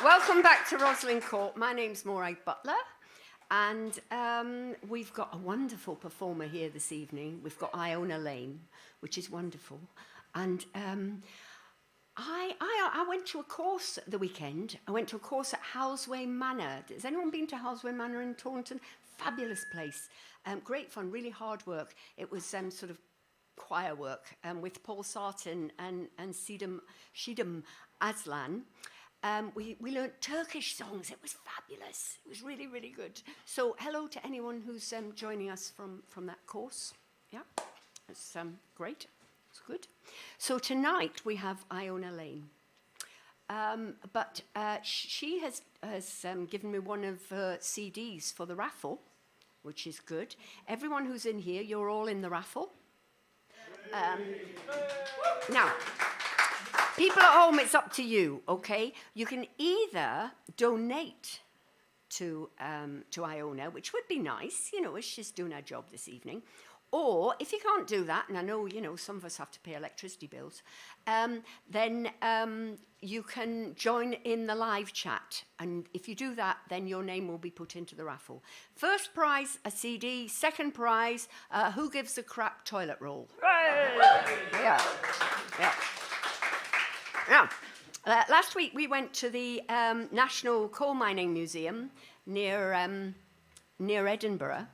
Welcome back to Roslyn Court. My name's Maureen Butler, and we've got a wonderful performer here this evening. We've got Iona Lane, which is wonderful. And I went to a course at the weekend. I went to a course at Halsway Manor. Has anyone been to Halsway Manor in Taunton? Fabulous place. Great fun, really hard work. It was sort of choir work with Paul Sartin and Shidam Aslan. We learnt Turkish songs. It was fabulous. It was really, really good. So hello to anyone who's joining us from that course. Yeah, it's great. It's good. So tonight we have Iona Lane. But she has given me one of her CDs for the raffle, which is good. Everyone who's in here, you're all in the raffle. Now, people at home, it's up to you, okay? You can either donate to Iona, which would be nice, as she's doing her job this evening, or if you can't do that, and I know, some of us have to pay electricity bills, then you can join in the live chat, and if you do that, then your name will be put into the raffle. First prize, a CD. Second prize, Who Gives a Crap toilet roll. Yeah. Now, last week we went to the National Coal Mining Museum near Edinburgh,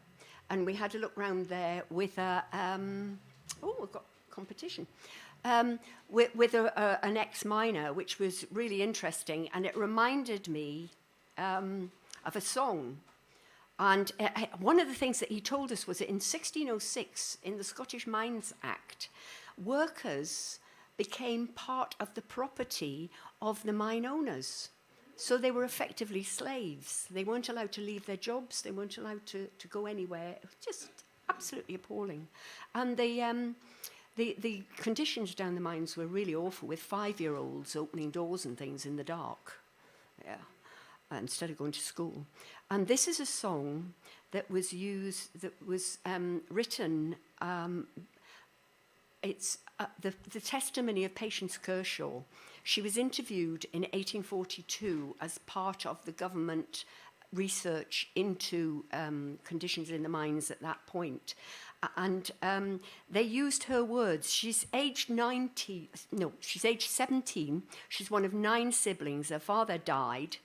and we had a look round there with we've got competition, with an ex-miner, which was really interesting, and it reminded me of a song. And one of the things that he told us was that in 1606, in the Scottish Mines Act, workers became part of the property of the mine owners. So they were effectively slaves. They weren't allowed to leave their jobs. They weren't allowed to go anywhere. It was just absolutely appalling. And the conditions down the mines were really awful, with 5-year-olds opening doors and things in the dark, instead of going to school. And this is a song that was written. It's the testimony of Patience Kershaw. She was interviewed in 1842 as part of the government research into conditions in the mines at that point. And they used her words. She's aged 17. She's one of 9 siblings. Her father died.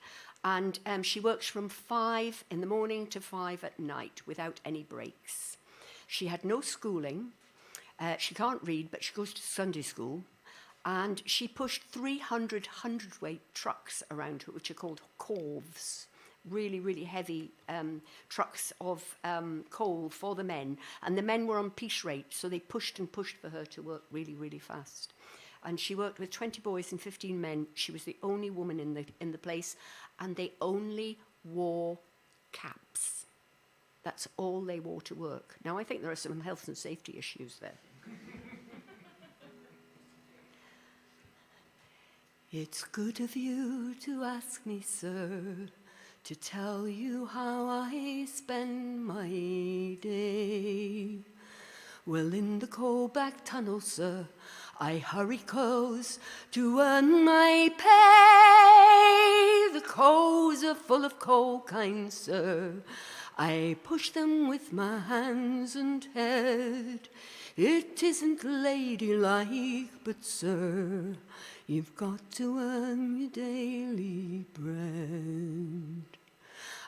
And she works from 5 in the morning to 5 at night without any breaks. She had no schooling. She can't read, but she goes to Sunday school. And she pushed 300 hundredweight trucks around her, which are called corves, really, really heavy trucks of coal for the men. And the men were on piece rate, so they pushed and pushed for her to work really, really fast. And she worked with 20 boys and 15 men. She was the only woman in the place, and they only wore caps. That's all they wore to work. Now, I think there are some health and safety issues there. It's good of you to ask me, sir, to tell you how I spend my day. Well, in the coal-back tunnel, sir, I hurry close to earn my pay. The coals are full of coal, kind sir. I push them with my hands and head. It isn't ladylike, but sir, you've got to earn your daily bread.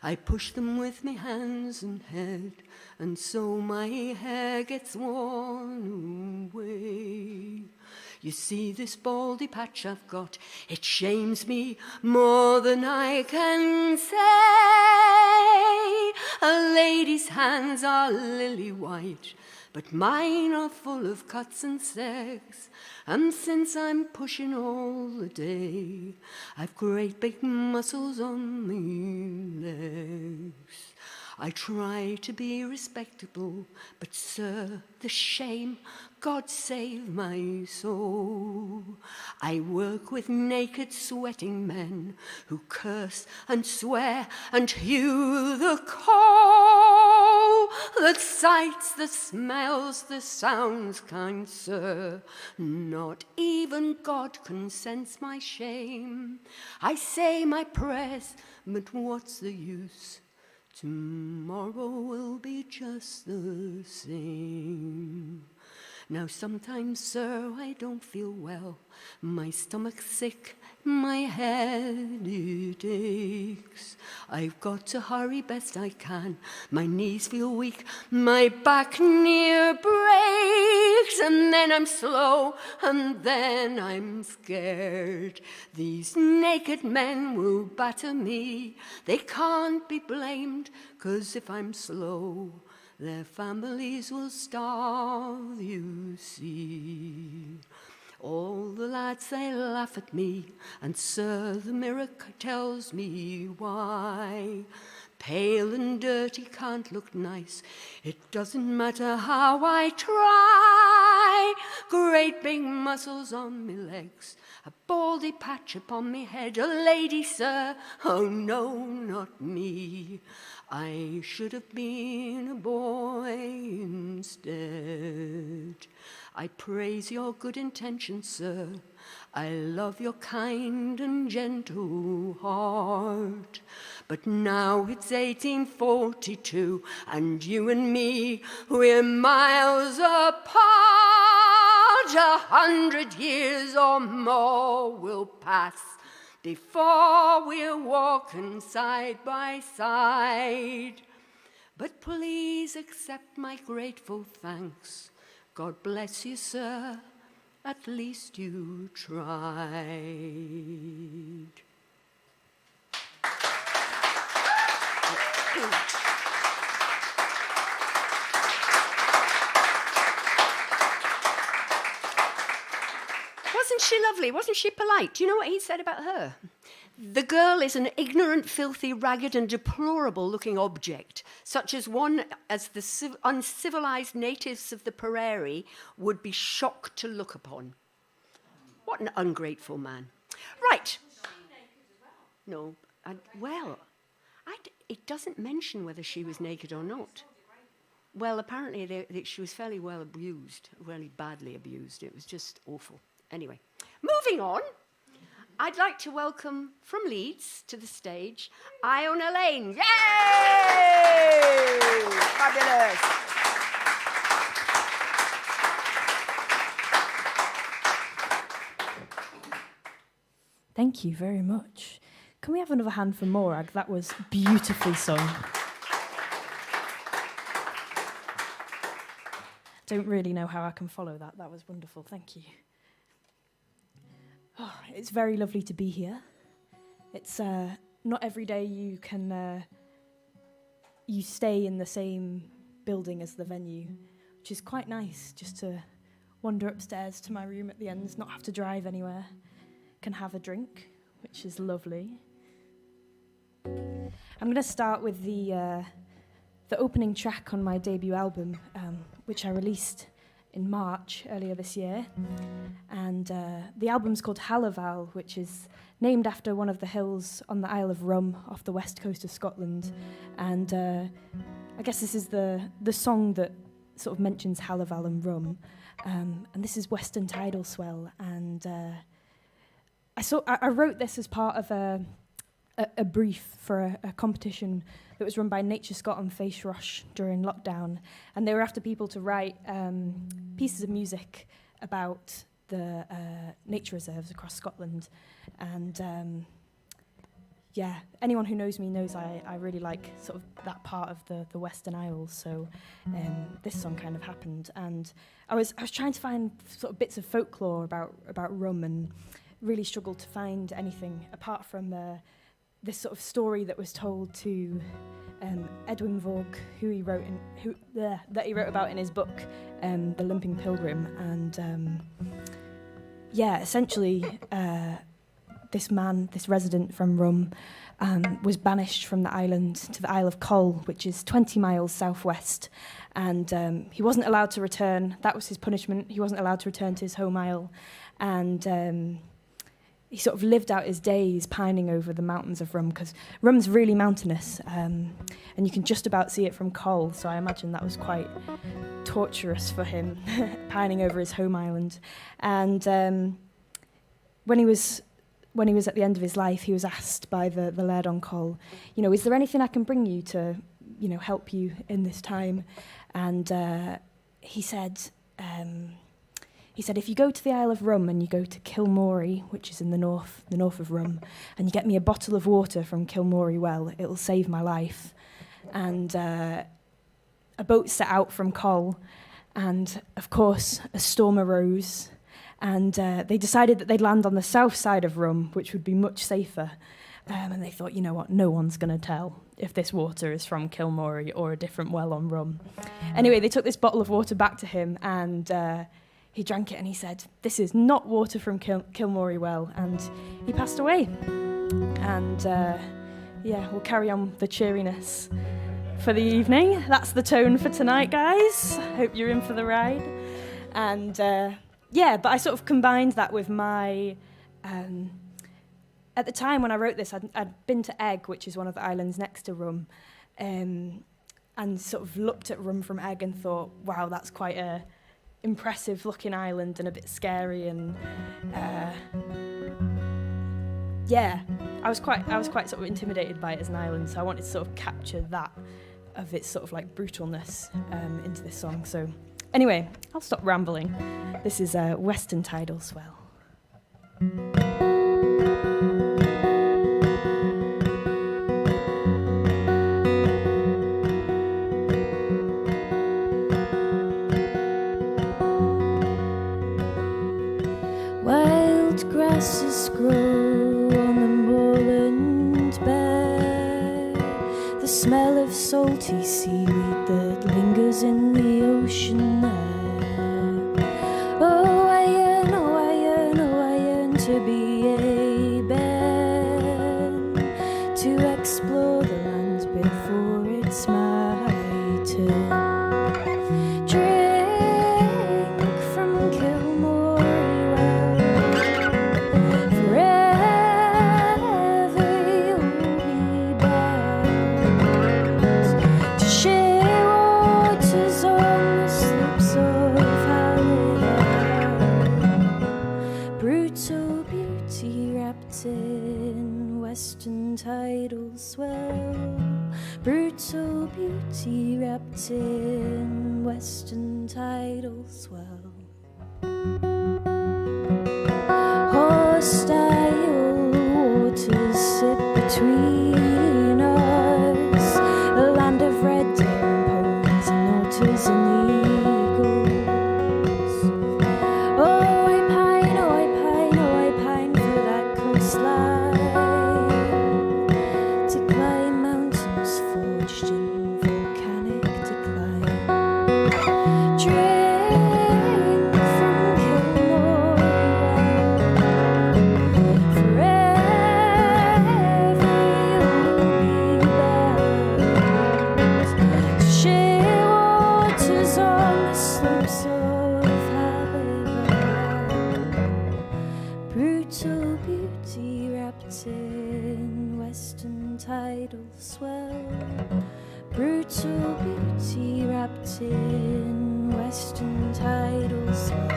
I push them with my hands and head, and so my hair gets worn away. You see this baldy patch I've got, it shames me more than I can say. A lady's hands are lily white, but mine are full of cuts and sags. And since I'm pushing all the day, I've great big muscles on me legs. I try to be respectable, but sir, the shame, God save my soul. I work with naked, sweating men who curse and swear and hew the coal. the sights, the smells, the sounds, kind sir. Not even God can sense my shame. I say my prayers, but what's the use? Tomorrow will be just the same. Now sometimes, sir, I don't feel well. My stomach's sick, my head it aches. I've got to hurry best I can. My knees feel weak, my back near breaks. And then I'm slow, and then I'm scared. These naked men will batter me. They can't be blamed, 'cause if I'm slow, their families will starve, you see. All the lads, they laugh at me, and sir, the mirror tells me why. Pale and dirty, can't look nice. It doesn't matter how I try. Great big muscles on me legs, a baldy patch upon me head. A lady, sir, oh no, not me. I should have been a boy instead. I praise your good intentions, sir. I love your kind and gentle heart. But now it's 1842, and you and me, we're miles apart. 100 years or more will pass before we're walking side by side. But please accept my grateful thanks. God bless you, sir, at least you tried. Wasn't she lovely? Wasn't she polite? Do you know what he said about her? The girl is an ignorant, filthy, ragged and deplorable-looking object, such as one as the uncivilized natives of the prairie would be shocked to look upon. What an ungrateful man. Right. No, it doesn't mention whether she was naked or not. Well, apparently she was fairly well abused, really badly abused. It was just awful. Anyway, moving on. I'd like to welcome from Leeds to the stage, Iona Lane. Yay! Fabulous. Thank you very much. Can we have another hand for Morag? That was beautifully sung. Don't really know how I can follow that. That was wonderful. Thank you. Oh, it's very lovely to be here. It's not every day you can you stay in the same building as the venue, which is quite nice, just to wander upstairs to my room at the end, not have to drive anywhere, can have a drink, which is lovely. I'm going to start with the opening track on my debut album, which I released in March earlier this year, and the album's called Halaval, which is named after one of the hills on the Isle of Rum off the west coast of Scotland, and I guess this is the song that sort of mentions Halaval and rum, and this is Western Tidal Swell, and I wrote this as part of a brief for a competition that was run by Nature Scot and Face Roche during lockdown, and they were after people to write pieces of music about the nature reserves across Scotland, and anyone who knows me knows I really like sort of that part of the Western Isles, so this song kind of happened, and I was trying to find sort of bits of folklore about rum, and really struggled to find anything apart from this sort of story that was told to Edwin Vogue, that he wrote about in his book, The Limping Pilgrim, and essentially this man, this resident from Rum, was banished from the island to the Isle of Coll, which is 20 miles southwest, and he wasn't allowed to return. That was his punishment. He wasn't allowed to return to his home isle, and he sort of lived out his days pining over the mountains of Rum, because Rum's really mountainous, and you can just about see it from Col, so I imagine that was quite torturous for him, pining over his home island. And when he was at the end of his life, he was asked by the laird on Col, is there anything I can bring you to, help you in this time? And he said, if you go to the Isle of Rum and you go to Kilmorey, which is in the north of Rum, and you get me a bottle of water from Kilmorey Well, it'll save my life. And a boat set out from Col, and of course a storm arose, and they decided that they'd land on the south side of Rum, which would be much safer. And they thought, you know what, no one's going to tell if this water is from Kilmorey or a different well on Rum. Anyway, they took this bottle of water back to him, and he drank it, and he said, this is not water from Kilmorey Well, and he passed away. And we'll carry on the cheeriness for the evening. That's the tone for tonight, guys. Hope you're in for the ride. And but I sort of combined that with my... at the time when I wrote this, I'd been to Egg, which is one of the islands next to Rum, and sort of looked at Rum from Egg and thought, wow, that's quite a impressive looking island and a bit scary. And I was quite sort of intimidated by it as an island, so I wanted to sort of capture that of its sort of like brutalness into this song. So anyway, I'll stop rambling. This is Western Tidal Swell. Wild grasses grow on the moorland bare, the smell of salty seaweed that lingers in the ocean air. Oh, I yearn, oh, I yearn, oh, I yearn to be a bear, to explore the land before it's my turn. Western tidal swell, brutal beauty wrapped in western tidal swell. Hostile waters sit between us, a land of red deer and ponies and otters and eagles. Oh, I pine, oh, I pine, oh, I pine for that coastline. Tidal swell, brutal beauty wrapped in western tidal swell.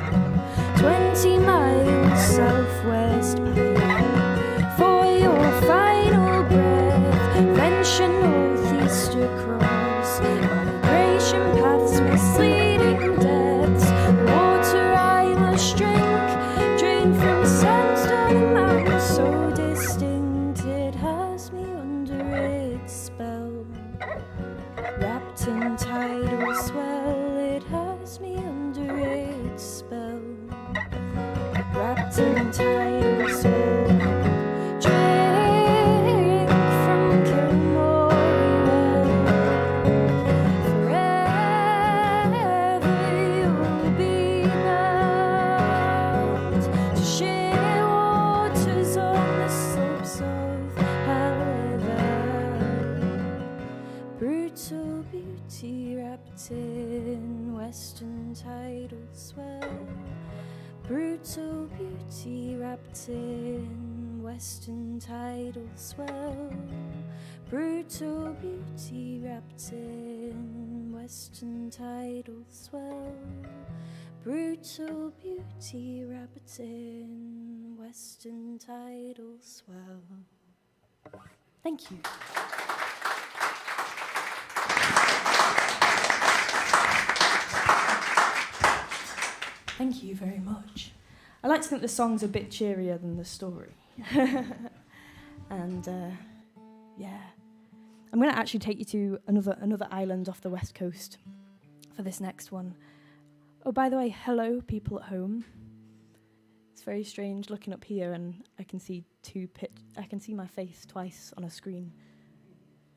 20 miles southwest pine for your final breath. Venture northeast across migration paths, misleading depths. Water I must drink, drain from sandstone and mountains so distinct it has me under its spell. Wrapped in tidal swell, it has me under its spell. Wrapped in tidal swell, drink from Kilmorey Well. Forever you'll be bound to share waters on the slopes of brutal beauty wrapped in western tidal swell, Brutal beauty wrapped in western tidal swell. Brutal beauty wrapped in western tidal swell. Brutal beauty wrapped in western tidal swell. Thank you. Thank you very much. I like to think the song's a bit cheerier than the story. And yeah, I'm going to actually take you to another island off the west coast for this next one. Oh, by the way, hello, people at home. It's very strange looking up here and I can see I can see my face twice on a screen,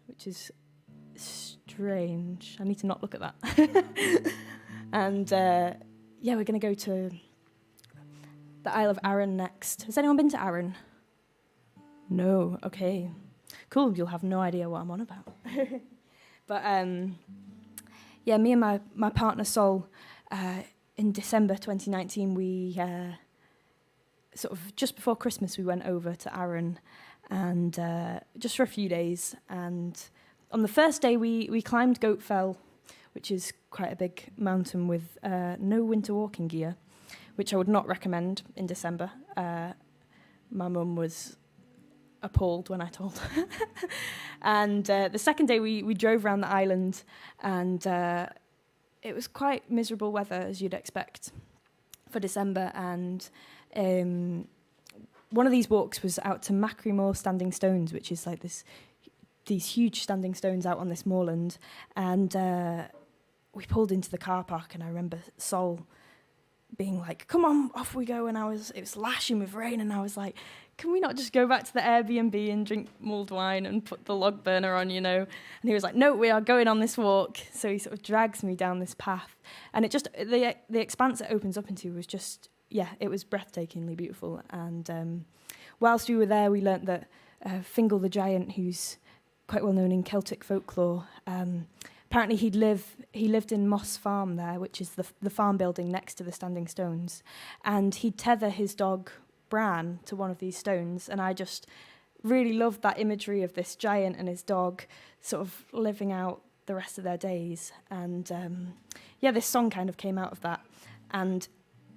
which is strange. I need to not look at that. And yeah, we're going to go to the Isle of Arran next. Has anyone been to Arran? No, okay. Cool, you'll have no idea what I'm on about. But yeah, me and my partner Sol, in December 2019, we sort of just before Christmas we went over to Arran, and just for a few days. And on the first day we climbed Goat Fell, which is quite a big mountain with no winter walking gear, which I would not recommend in December. My mum was appalled when I told her. And the second day we drove around the island, and it was quite miserable weather, as you'd expect for December. And one of these walks was out to Macquarie Moor Standing Stones, which is like these huge standing stones out on this moorland. And we pulled into the car park, and I remember Sol being like, come on, off we go. And it was lashing with rain, and I was like, can we not just go back to the Airbnb and drink mulled wine and put the log burner on, you know? And he was like, no, we are going on this walk. So he sort of drags me down this path. And it just, the expanse it opens up into was just, yeah, it was breathtakingly beautiful. And whilst we were there, we learnt that Fingal the Giant, who's quite well known in Celtic folklore, apparently he lived in Moss Farm there, which is the farm building next to the Standing Stones. And he'd tether his dog Bran to one of these stones, and I just really loved that imagery of this giant and his dog sort of living out the rest of their days. And yeah, this song kind of came out of that, and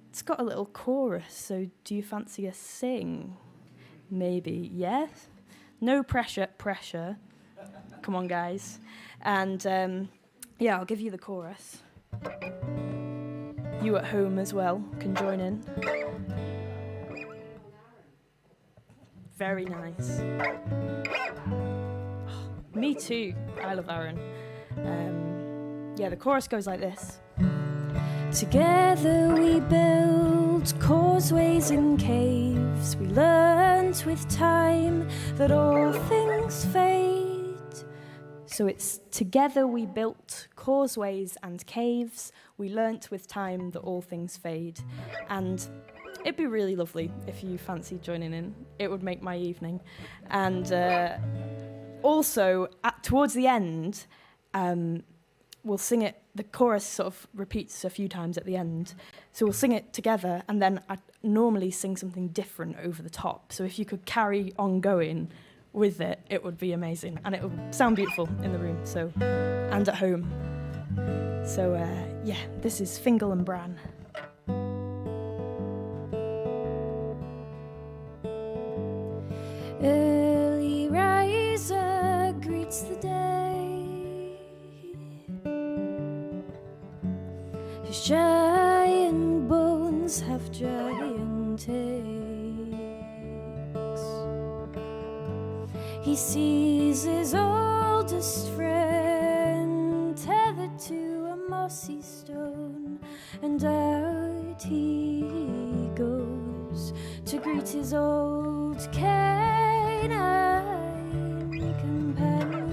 it's got a little chorus, so do you fancy a sing? Maybe, yes? No pressure. Come on, guys. And yeah, I'll give you the chorus. You at home as well can join in. Very nice. Oh, me too, I love Arran. Yeah, the chorus goes like this. Together we build causeways and caves. We learnt with time that all things fade. So it's together we built causeways and caves. We learnt with time that all things fade. And it'd be really lovely if you fancied joining in. It would make my evening. And also, towards the end, we'll sing it. The chorus sort of repeats a few times at the end. So we'll sing it together, and then I normally sing something different over the top. So if you could carry on going with it, it would be amazing. And it would sound beautiful in the room, so, and at home. So yeah, this is Fingal and Bran. Early riser greets the day. His giant bones have giant aches. He sees his oldest friend tethered to a mossy stone, and out he goes to greet his old canine companion.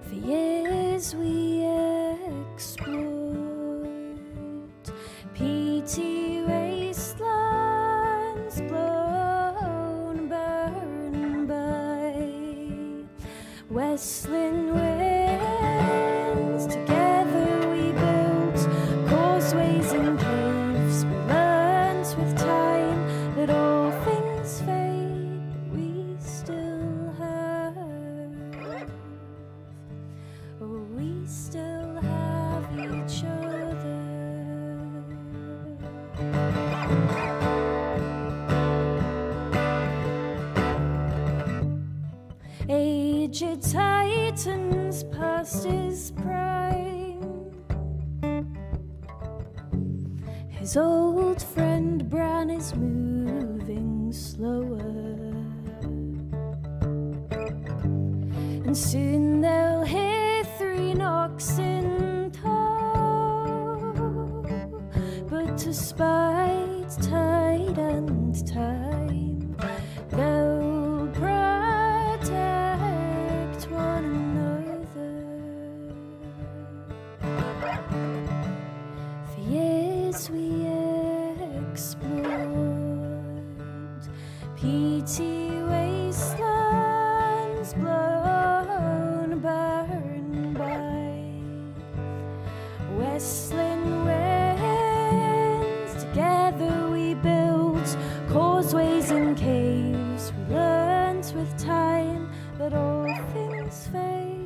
For years we explored peaty wastelands blown barren by westland winds. Together we built still have each other. Aged Titans past his prime. His old friend Bran is moving slower, and soon they'll hear 3 knocks in tow. But despite tide and time, they'll protect one another. For years we explored peaty wastelands blown barren by westland winds. Together we built causeways and caves. We learnt with time that all things fade.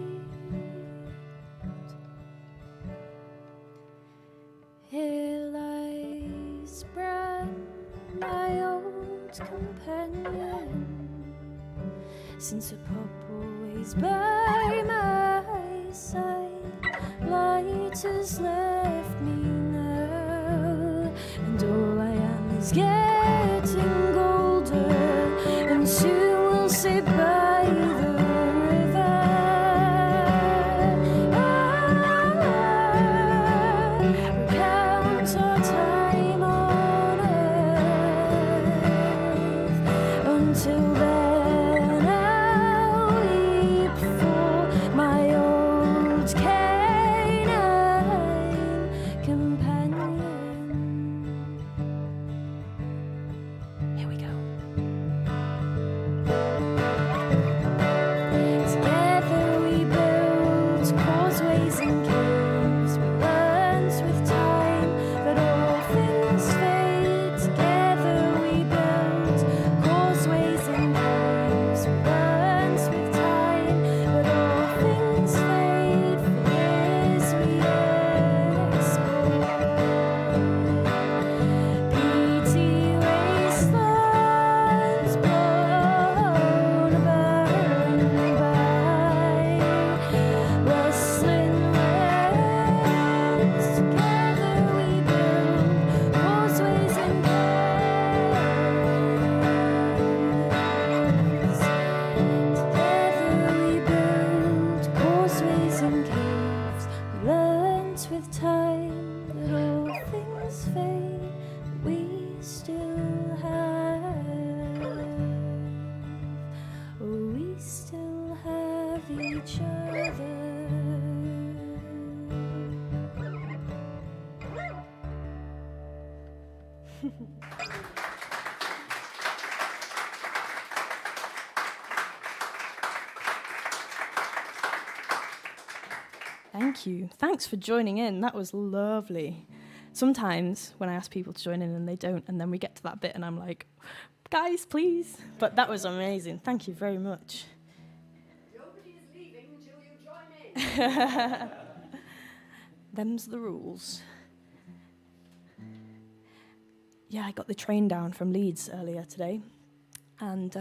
Here lies Bran, my old companion, since a pup always by my side. Light has left me now, and all I am is getting older, and soon we'll sit by the river. Recount our time on earth. Until then I'll weep for my old canine companion. Here we go. Together we built causeways and caves. We learnt with time that all things fade. Together we built causeways and caves. We learnt with time that all things fade. For years we explored peaty wastelands blown barren by westland winds. Together we build causeways and caves. Together we build causeways and caves. We learnt with time that all things fade, but we still have, oh, we still have each other. Thank you. Thanks for joining in. That was lovely. Sometimes when I ask people to join in and they don't, and then we get to that bit and I'm like, guys, please. But that was amazing. Thank you very much. Nobody is leaving until you join in. Them's the rules. Yeah, I got the train down from Leeds earlier today, and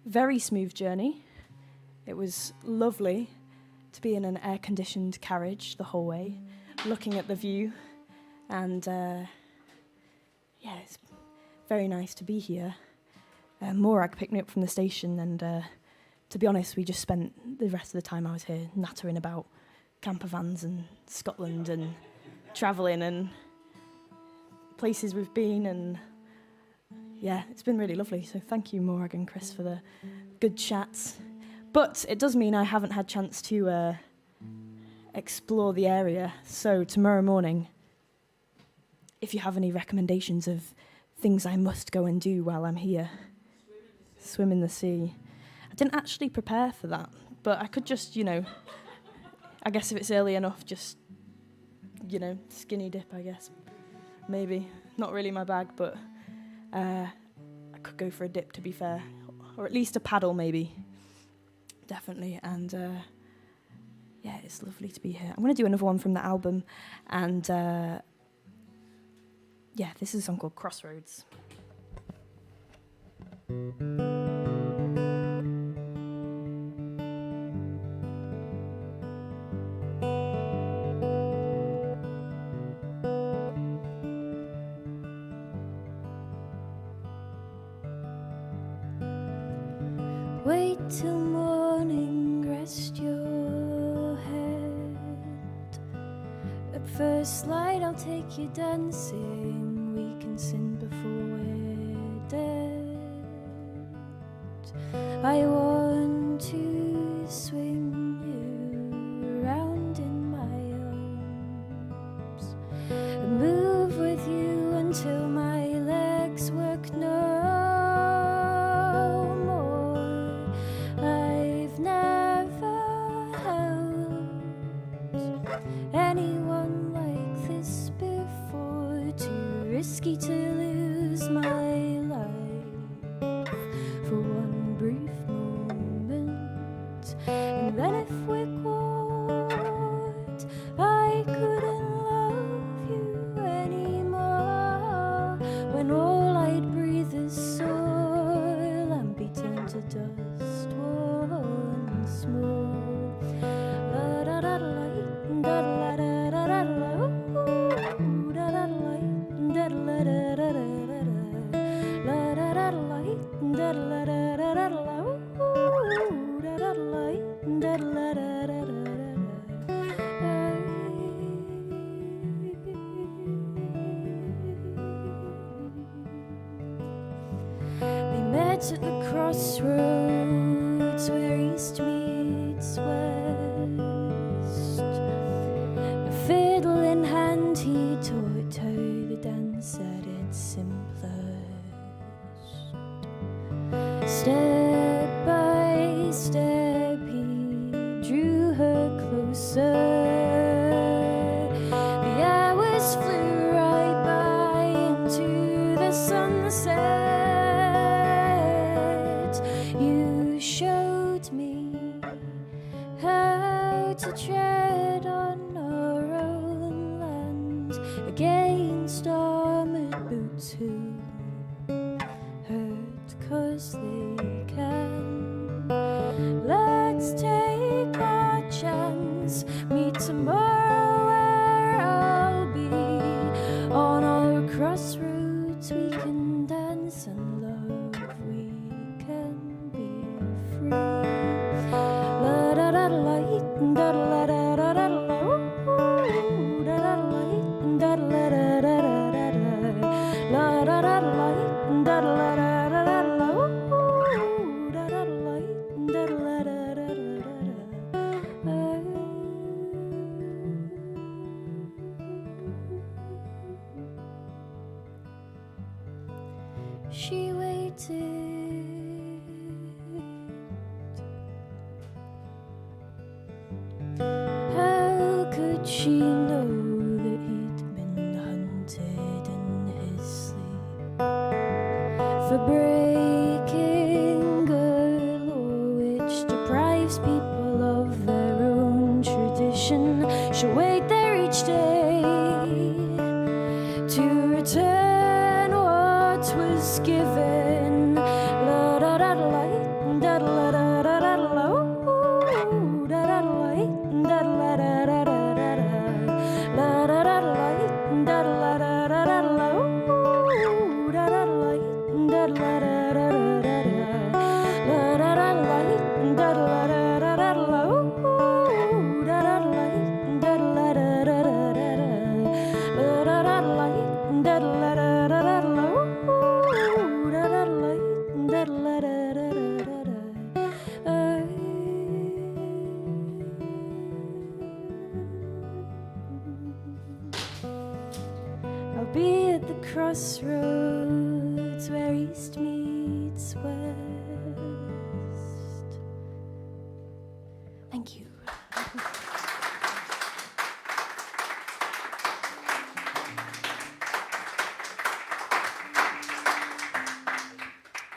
very smooth journey. It was lovely to be in an air-conditioned carriage the whole way, looking at the view, and yeah, it's very nice to be here. Morag picked me up from the station, and to be honest, we just spent the rest of the time I was here nattering about camper vans and Scotland and travelling and places we've been, and yeah, it's been really lovely. So thank you, Morag and Chris, for the good chats. But it does mean I haven't had chance to explore the area. So tomorrow morning, if you have any recommendations of things I must go and do while I'm here, swim in the sea. I didn't actually prepare for that, but I could just, I guess if it's early enough, just, skinny dip, I guess. Maybe. Not really my bag, but I could go for a dip, to be fair. Or at least a paddle, maybe. Definitely. And yeah, it's lovely to be here. I'm going to do another one from the album, and yeah, this is a song called Crossroads. Wait till morning, rest your head. At first light, I'll take you dancing. We can sin before we're dead. I want to swing you around in my arms and move with you until my legs work no more. I've never held anyone like this before. Too risky to lose my life for one brief moment. And then if we're caught, I couldn't love you anymore. When all I'd breathe is soil and be turned to dust once more. La da da da da da da da da da, ooh, da da da da da da da da da, la da da da da da da da da da, ooh, da da da da da da da da. They met at the crossroads where east meets west. A fiddle in hand, he taught her the dance at its simplest. Step by step, he drew her closer. The hours flew right by into the sunset. You showed me how to tread on our own land against armored boots who hurt 'cause they can. Let's take our chance, meet tomorrow where I'll be. On our crossroads we can dance and love, we can be free. La da da da da da da da da, ooh, da da da da da da da da, la da da da da da da da, ooh, da da da da da da da. She waited. How could she know that he'd been hunted in his sleep for breaking a law which deprives people of their own tradition? She'll wait there each day to return what was given. La da da da da da da da da, ooh, da da da da da da da da, la da da da da da da da, ooh, da da da da da da da, la da da da da da da da, ooh, da da da da da da da, la da da da da da da da, ooh, da da da da da da. I'll be at the crossroads where east meets west. Thank you.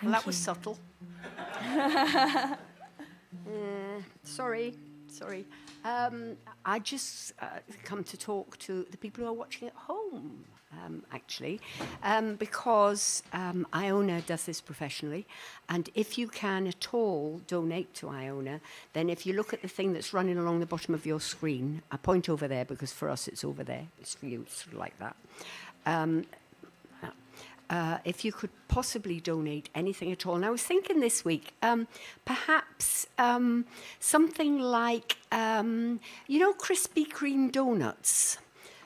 Well, that was subtle. Sorry. Sorry. I just come to talk to the people who are watching at home, actually, because Iona does this professionally, and if you can at all donate to Iona, then if you look at the thing that's running along the bottom of your screen, I point over there because for us it's over there. It's for you, it's sort of like that. If you could possibly donate anything at all. And I was thinking this week, perhaps something like, Krispy Kreme donuts.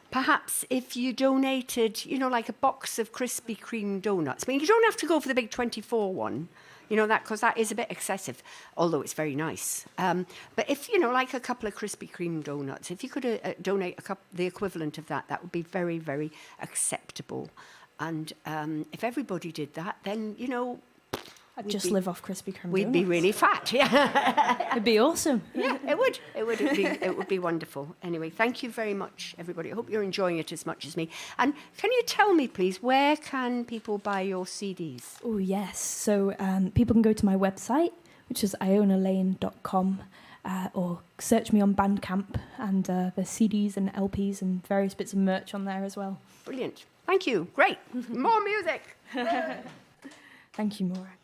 Perhaps if you donated, like a box of Krispy Kreme donuts. I mean, you don't have to go for the big 24 one, because that is a bit excessive, although it's very nice. But if, like a couple of Krispy Kreme donuts, if you could donate the equivalent of that, that would be very, very acceptable. And if everybody did that, then, I'd just live off Krispy Kreme we'd donuts. be really fat, yeah. It'd be awesome. Yeah, it would. It would be wonderful. Anyway, thank you very much, everybody. I hope you're enjoying it as much as me. And can you tell me, please, where can people buy your CDs? Oh, yes. So people can go to my website, which is ionalane.com, or search me on Bandcamp, and there's CDs and LPs and various bits of merch on there as well. Brilliant. Thank you. Great. More music. Thank you, Maura.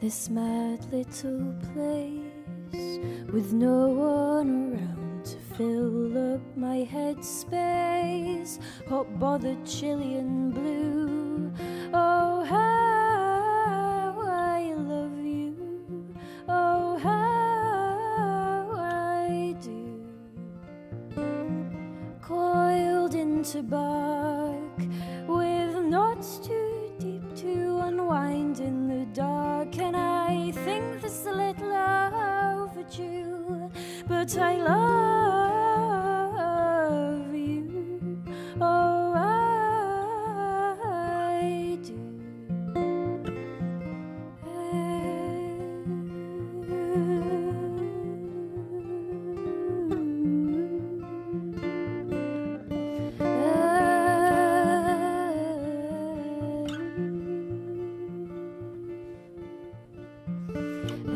This mad little place with no one around to fill up my headspace, hot, bothered, chilly and blue. Oh, how I love you. Oh, how I do. Coiled into bark with knots too deep to unwind in the dark, and I think this a little overdue, but I love you. Oh, I do.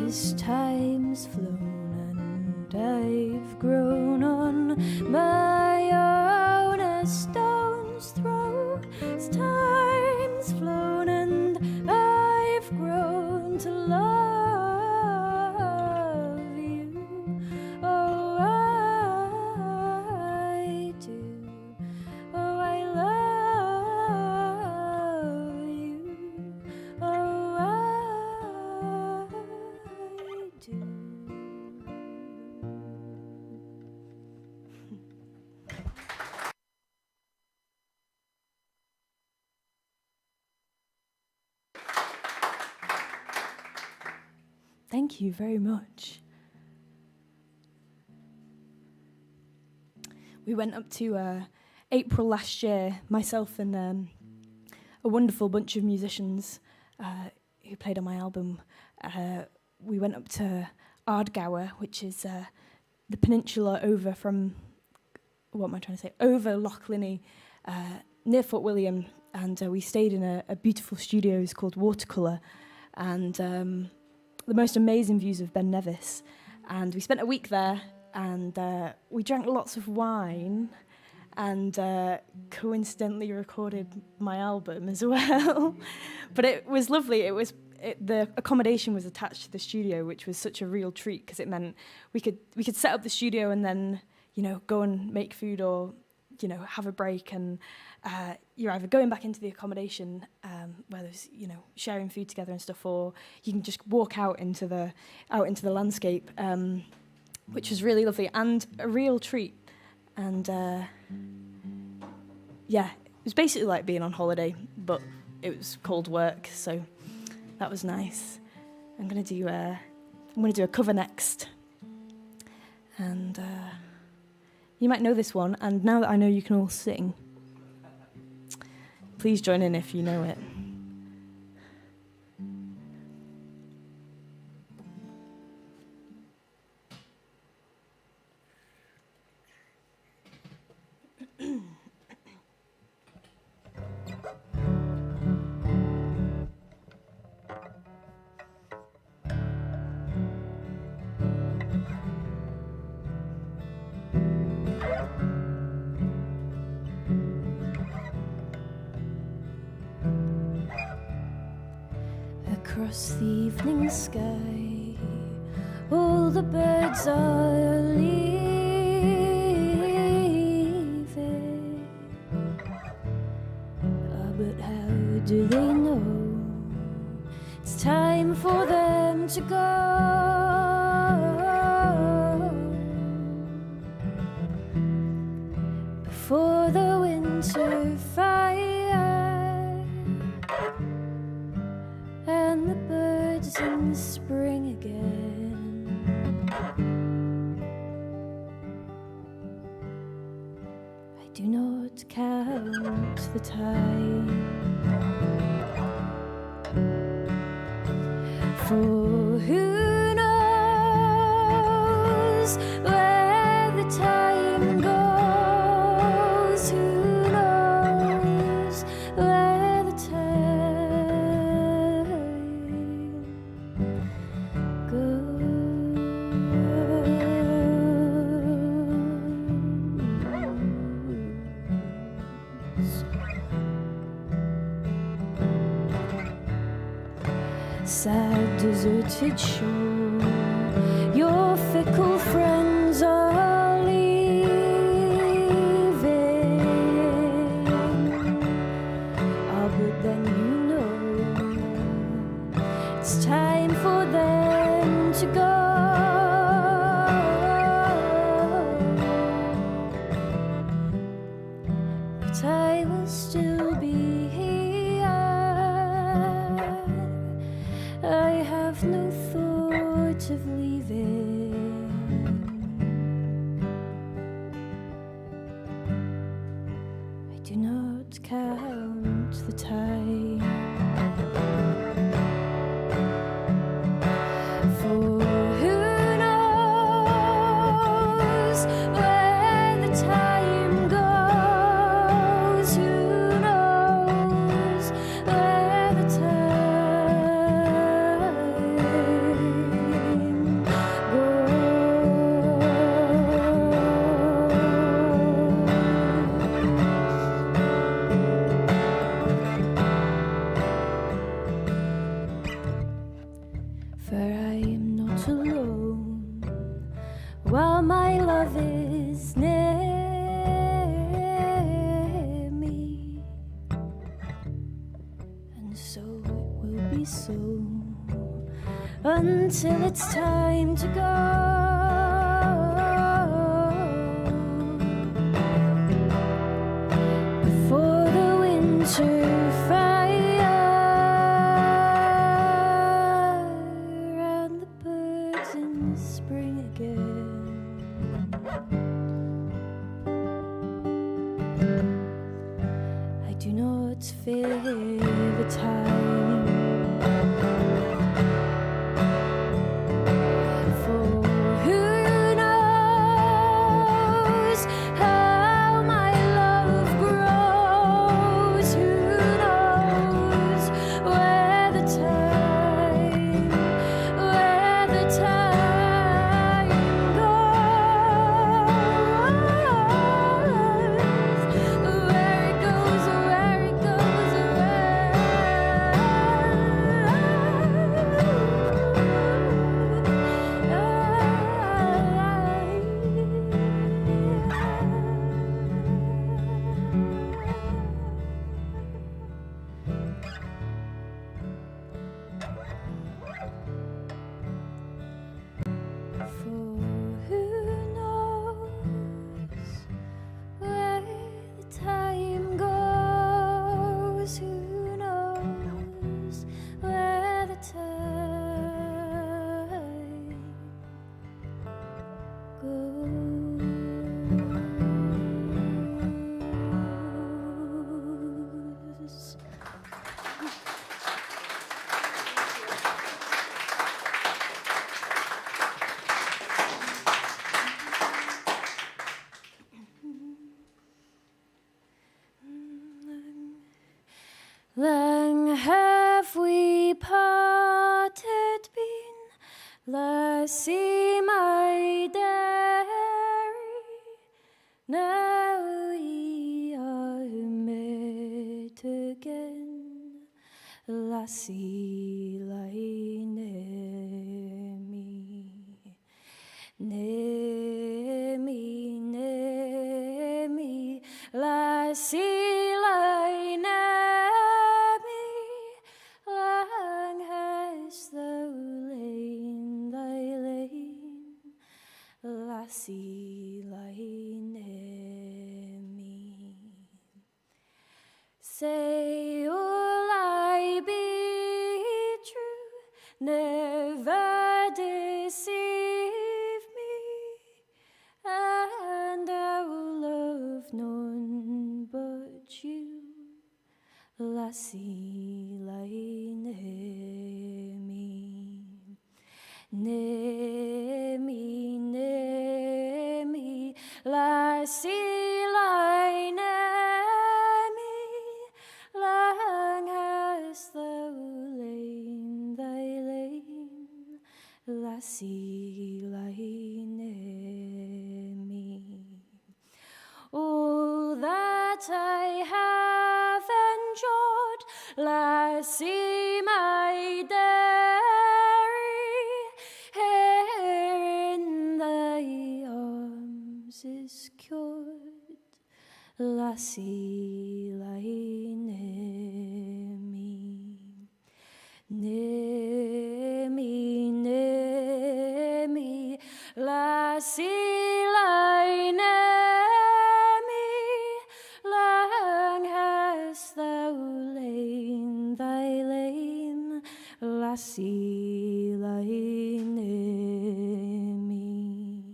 As time's flown and I've grown on my own, a stone's throw. As time's flown and I've grown to love you. Oh, I do. Oh, I love you. Oh, I do. Thank you very much. We went up to April last year, myself and a wonderful bunch of musicians who played on my album. We went up to Ardgour, which is the peninsula over from, over Loch Linney, near Fort William, and we stayed in a beautiful studio called Watercolour, and the most amazing views of Ben Nevis. And we spent a week there, and we drank lots of wine, and coincidentally recorded my album as well. But it was lovely. The accommodation was attached to the studio, which was such a real treat, because it meant we could set up the studio and then go and make food or have a break, and you're either going back into the accommodation where there's sharing food together and stuff, or you can just walk out into the landscape, which was really lovely and a real treat. And it was basically like being on holiday, but it was cold work, so that was nice. I'm gonna do a cover next, and you might know this one. And now that I know you can all sing, please join in if you know it. across the evening sky, all the birds are leaving. Ah, but how do they know it's time for them to go? Before the winter fire and the birds in the spring again. I do not count the time, for who knows where the time goes? Who knows where the time goes? Sad, deserted shore, your fickle friends are leaving. Ah, but then you know it's time for them to go. But I will still be here. I have no thought of leaving. I do not count the time, for who knows where the time goes? Who knows where the time for I am not alone while my love is near me, and so it will be so until it's time to go. Before the winter fire and the birds in the spring again. I do not fear the time, for who knows how my love grows? Who knows where the time goes? Where it goes, where it goes, for who knows where the time goes? Who knows where the time goes? Long have we parted been, lassie my dearie, now we are met again, lassie like lassie lying near me. Say, will I be true, never deceive me, and I will love none but you, lassie lying near me. Near me, lassie lie near me, lang hast thou lain thy lane, lassie lie near me. All that I have endured, lassie my here in thy arms is cured, lassie lie near me. Near me, lassie lie near me, lang hast thou lain thy lane, lassie lie near me.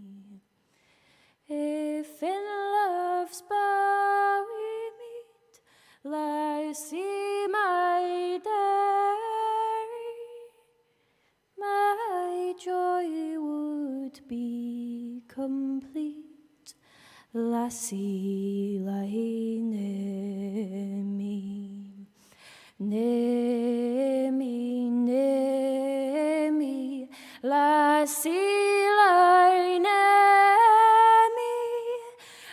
If in love's bower we meet, lassie my dearie, my joy would be complete, lassie lie near me. Near me, lassie lie near me,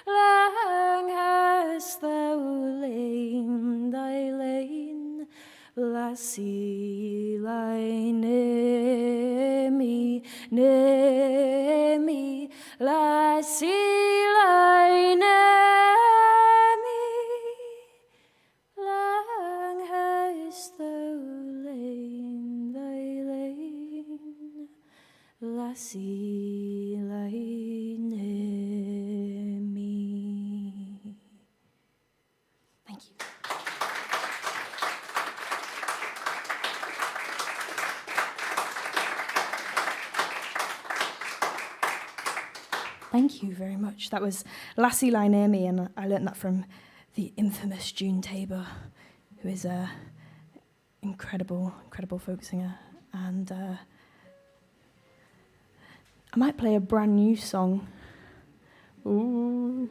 lang hast thou lain thy lane, lassie lie near me, lassie lie near me, lang hast thou lain thy lane, lassie lie near me. Thank you. Thank you very much. That was Lassie Lie Near Me, and I learnt that from the infamous June Tabor, who is a incredible folk singer. And I might play a brand new song. Ooh.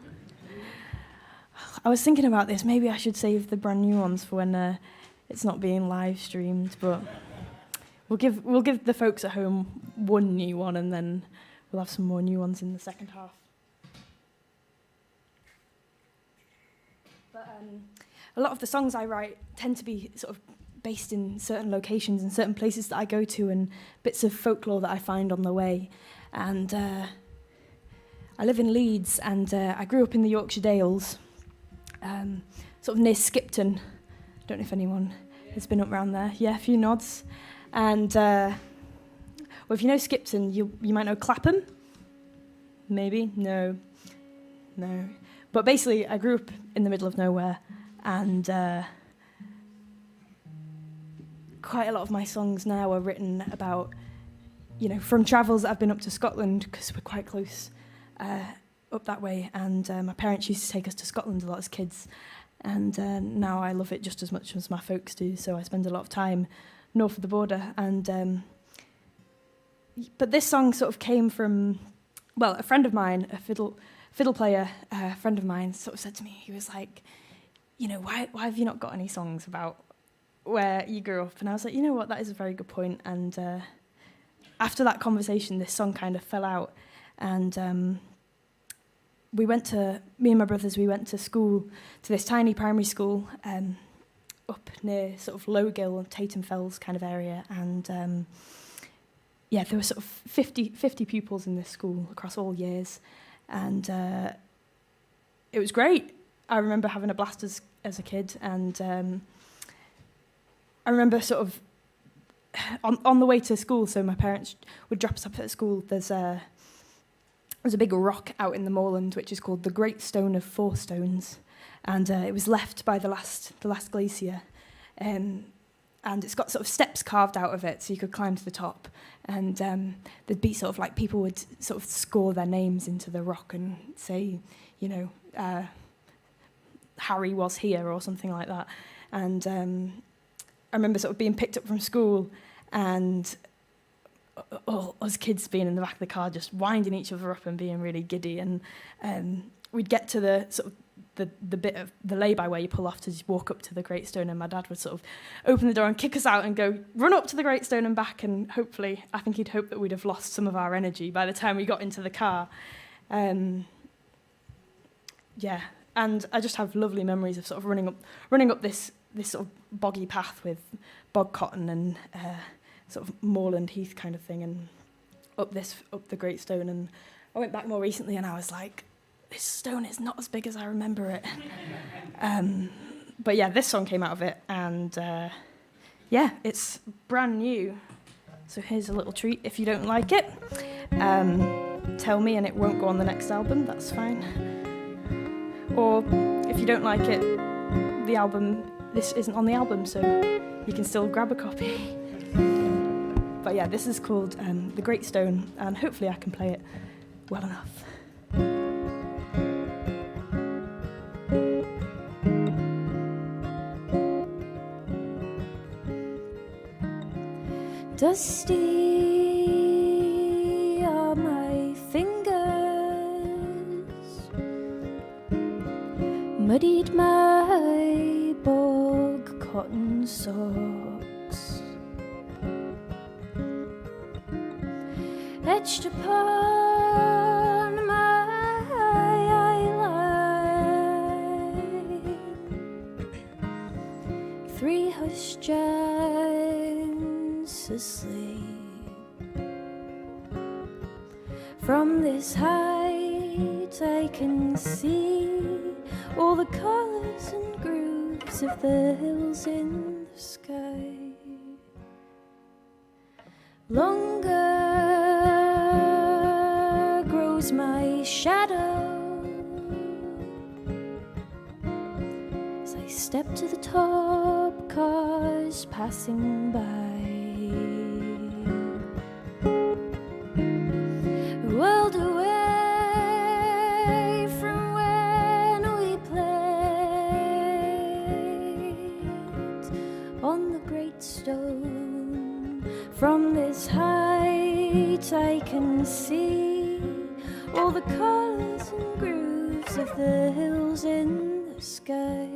I was thinking about this. Maybe I should save the brand new ones for when it's not being live streamed. But we'll give the folks at home one new one, and then we'll have some more new ones in the second half. But a lot of the songs I write tend to be sort of based in certain locations and certain places that I go to, and bits of folklore that I find on the way. And I live in Leeds, and I grew up in the Yorkshire Dales, sort of near Skipton. I don't know if anyone has been up around there. Yeah, a few nods. And well, if you know Skipton, you might know Clapham. Maybe? No. But basically, I grew up in the middle of nowhere, and quite a lot of my songs now are written about, from travels that I've been up to Scotland, because we're quite close up that way, and my parents used to take us to Scotland a lot as kids, and now I love it just as much as my folks do, so I spend a lot of time north of the border. And but this song sort of came from, well, a friend of mine, a fiddle player, a friend of mine, sort of said to me, he was like, why have you not got any songs about where you grew up? And I was like, you know what, that is a very good point. And after that conversation, this song kind of fell out. And me and my brothers, we went to school, to this tiny primary school up near sort of Lowgill and Tatum Fells kind of area. And there were sort of 50 pupils in this school across all years. And it was great. I remember having a blast as a kid. And I remember sort of on the way to school, so my parents would drop us off at school. There's there's a big rock out in the moorland which is called the Great Stone of Four Stones, and it was left by the last glacier, and it's got sort of steps carved out of it so you could climb to the top, and there'd be sort of like people would sort of score their names into the rock and say, you know, Harry was here or something like that. And I remember sort of being picked up from school and all us kids being in the back of the car just winding each other up and being really giddy, and we'd get to the sort of the bit of the lay-by where you pull off to just walk up to the Great Stone, and my dad would sort of open the door and kick us out and go, run up to the Great Stone and back, and hopefully, I think he'd hope that we'd have lost some of our energy by the time we got into the car. Yeah, and I just have lovely memories of sort of running up this sort of boggy path with bog cotton and sort of moorland heath kind of thing, and up the Great Stone. And I went back more recently and I was like, this stone is not as big as I remember it. But yeah, this song came out of it, and yeah, it's brand new. So here's a little treat. If you don't like it, tell me and it won't go on the next album, that's fine. Or if you don't like it, the album, this isn't on the album, so you can still grab a copy. But yeah, this is called The Great Stone, and hopefully I can play it well enough. Dusty are my fingers, muddied my bog cotton socks, etched upon my eyeline 3 hushed giants asleep. From this height I can see all the colours and grooves of the hills in the sky. Longer grows my shadow as I step to the top, cars passing by. A world away from when we played on the Great Stone. From this height I can see all the colours and grooves of the hills in the sky.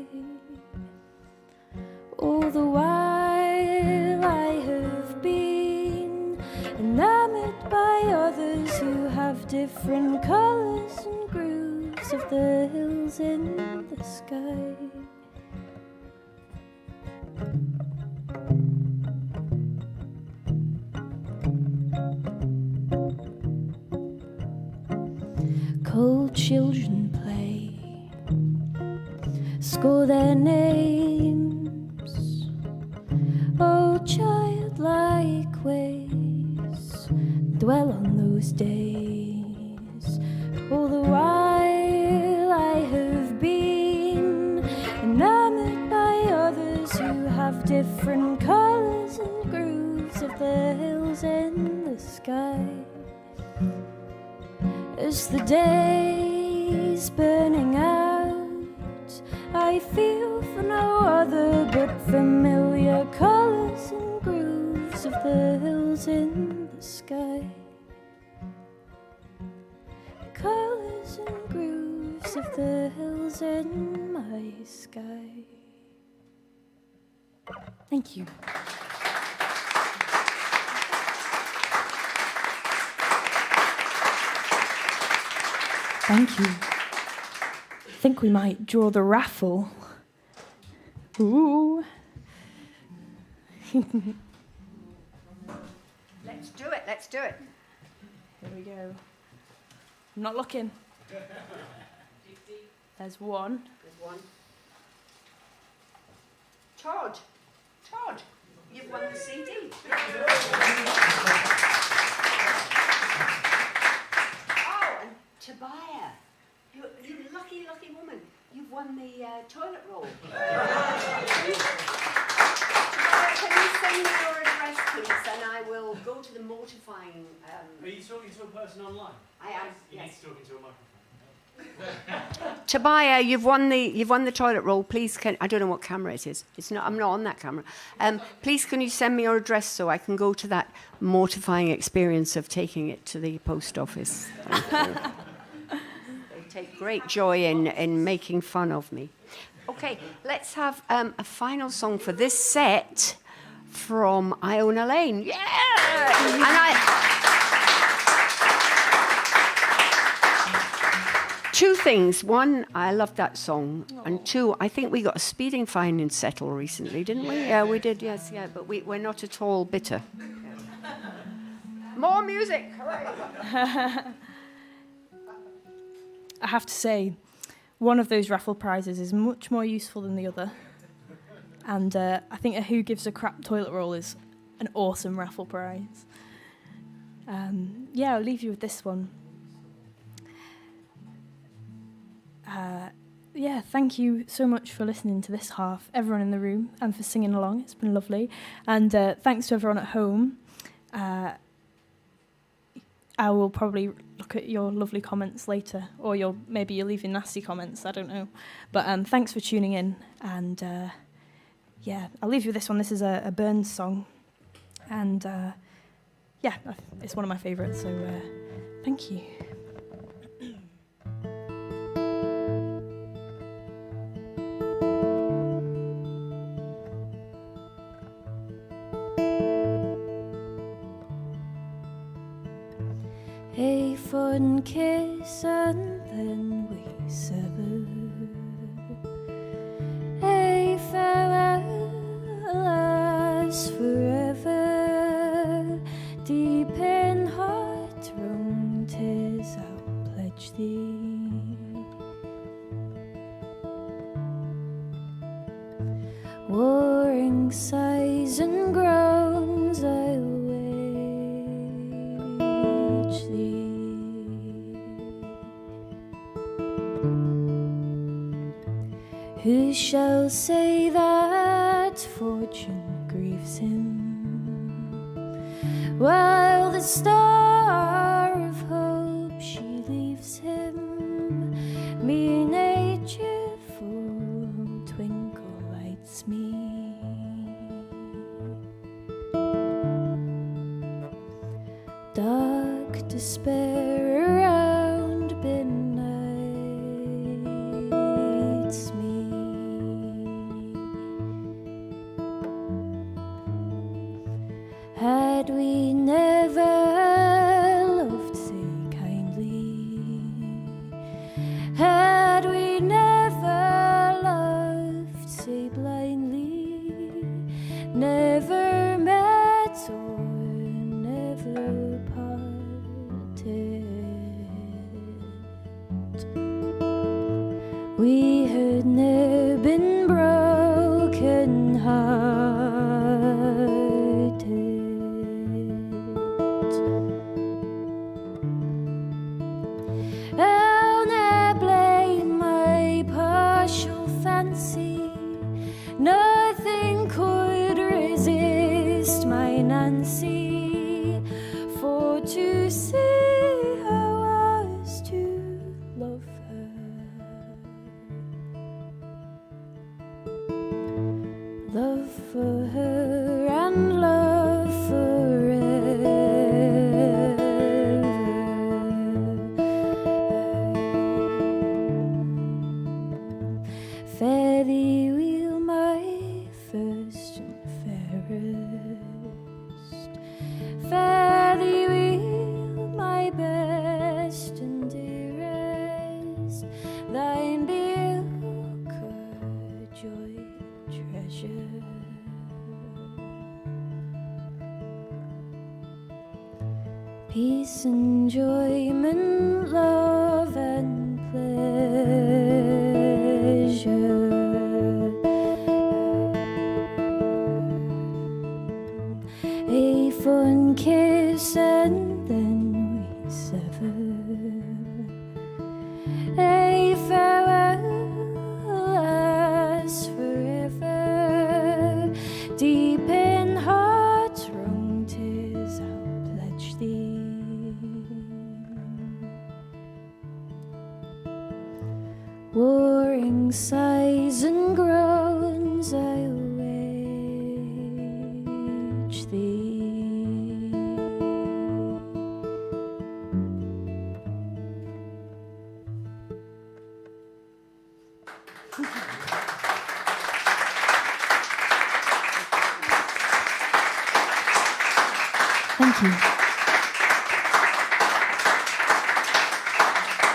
All the while I have been enamoured by others who have different colours and grooves of the hills in the sky. Cold children play, score their names. Oh, childlike ways, dwell on those days. All the while I have been enamoured by others who have different colours and grooves of the hills in the sky. As the day's burning out, I feel for no other but familiar colours and grooves of the hills in the sky. Colours and grooves of the hills in my sky. Thank you. Thank you. I think we might draw the raffle. Ooh. Let's do it, let's do it. Here we go. I'm not looking. There's one. There's one. Todd, you've won the CD. Oh, and mortifying. Are you talking to a person online? I am. You need Yes. to talk into a microphone. Tabaya, you've won the toilet roll. Please, I don't know what camera it is. It's not. I'm not on that camera. Please, can you send me your address so I can go to that mortifying experience of taking it to the post office? Thank you. They take great joy in making fun of me. Okay, let's have a final song for this set from Iona Lane. Yeah! Two things. One, I love that song. Aww. And two, I think we got a speeding fine in Settle recently, didn't we? Yeah, we did, yes, yeah. But we're not at all bitter. Yeah. More music! Hooray! I have to say, one of those raffle prizes is much more useful than the other. And I think a Who Gives a Crap toilet roll is an awesome raffle prize. I'll leave you with this one. Thank you so much for listening to this half, everyone in the room, and for singing along. It's been lovely. And thanks to everyone at home. I will probably look at your lovely comments later, or maybe you're leaving nasty comments, I don't know. But thanks for tuning in. And I'll leave you with this one. This is a Burns song. And it's one of my favourites, so thank you. A fond kiss and then we sever. A farewell lasts forever. Deep in heart wrung 'tis I'll pledge thee. Warring sighs and groans I'll wage thee. Who shall say that fortune grieves him, while the star of hope she leaves him? Me nature full twinkle lights me. Dark despair around benights me. Had we never loved so kindly, had we never loved so blindly, never met or never parted, we had never been broken hearted. I'll ne'er blame my partial fancy. Nothing could resist my Nancy, for to see how was to love her. Love for her and love forever. Fare thee weel, my first and fairest. Fare thee weel, my best and dearest. Thine be joy, treasure. Peace, enjoyment, love, and pleasure. A fond kiss and then we sever. A farewell lasts forever. Deep in heart wrung 'tis I'll pledge among sighs and groans I'll wage thee. Thank you.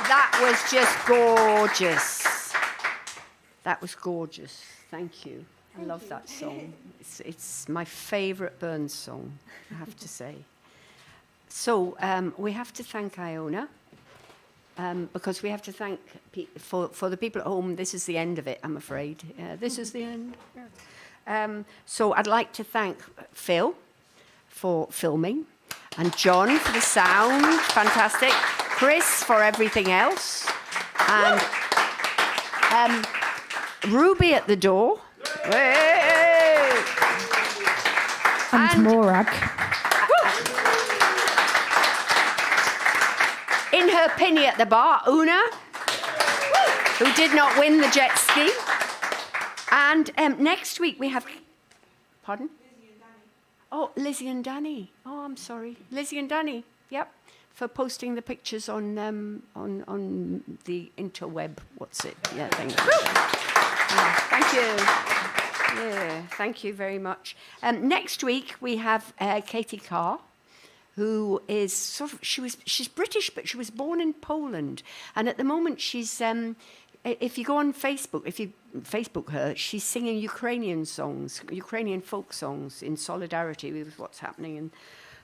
That was just gorgeous. That was gorgeous. Thank you. I love that song. It's my favourite Burns song, I have to say. So we have to thank Iona, because we have to thank, for the people at home, this is the end of it, I'm afraid. This is the end. So I'd like to thank Phil for filming, and John for the sound, fantastic. Chris for everything else, and Ruby at the door. Hey! And Morag. In her pinny at the bar, Una, who did not win the jet ski. And next week we have... Pardon? Oh, Lizzie and Danny. Oh, I'm sorry. Lizzie and Danny, yep, for posting the pictures on the interweb. What's it? Yeah, thank you. Yeah, thank you very much. Next week we have Katie Carr, who is sort of, she's British, but she was born in Poland, and at the moment she's if you go on Facebook, if you Facebook her, she's singing Ukrainian songs, Ukrainian folk songs in solidarity with what's happening in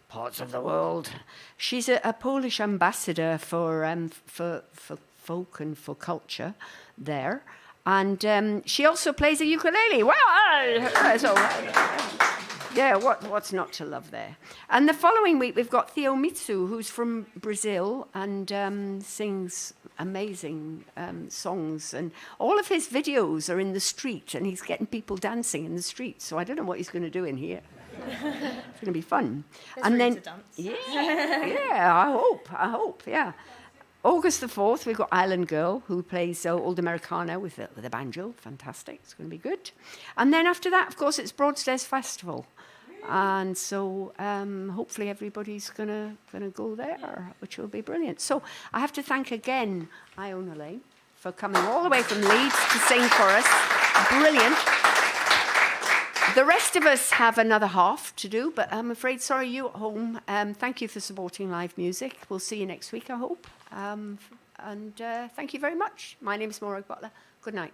parts of the world. She's a Polish ambassador for folk and for culture there. And she also plays a ukulele. Wow! So, yeah, what's not to love there? And the following week, we've got Theo Mitsu, who's from Brazil and sings amazing songs. And all of his videos are in the street, and he's getting people dancing in the street. So I don't know what he's going to do in here. It's going to be fun. There's and room then, to dance. yeah, I hope, yeah. August the 4th, we've got Island Girl, who plays Old Americana with a banjo. Fantastic. It's going to be good. And then after that, of course, it's Broadstairs Festival. And so hopefully everybody's going to go there, which will be brilliant. So I have to thank again Iona Lane for coming all the way from Leeds to sing for us. Brilliant. The rest of us have another half to do, but I'm afraid, sorry, you at home. Thank you for supporting live music. We'll see you next week, I hope. And thank you very much. My name is Morag Butler. Good night.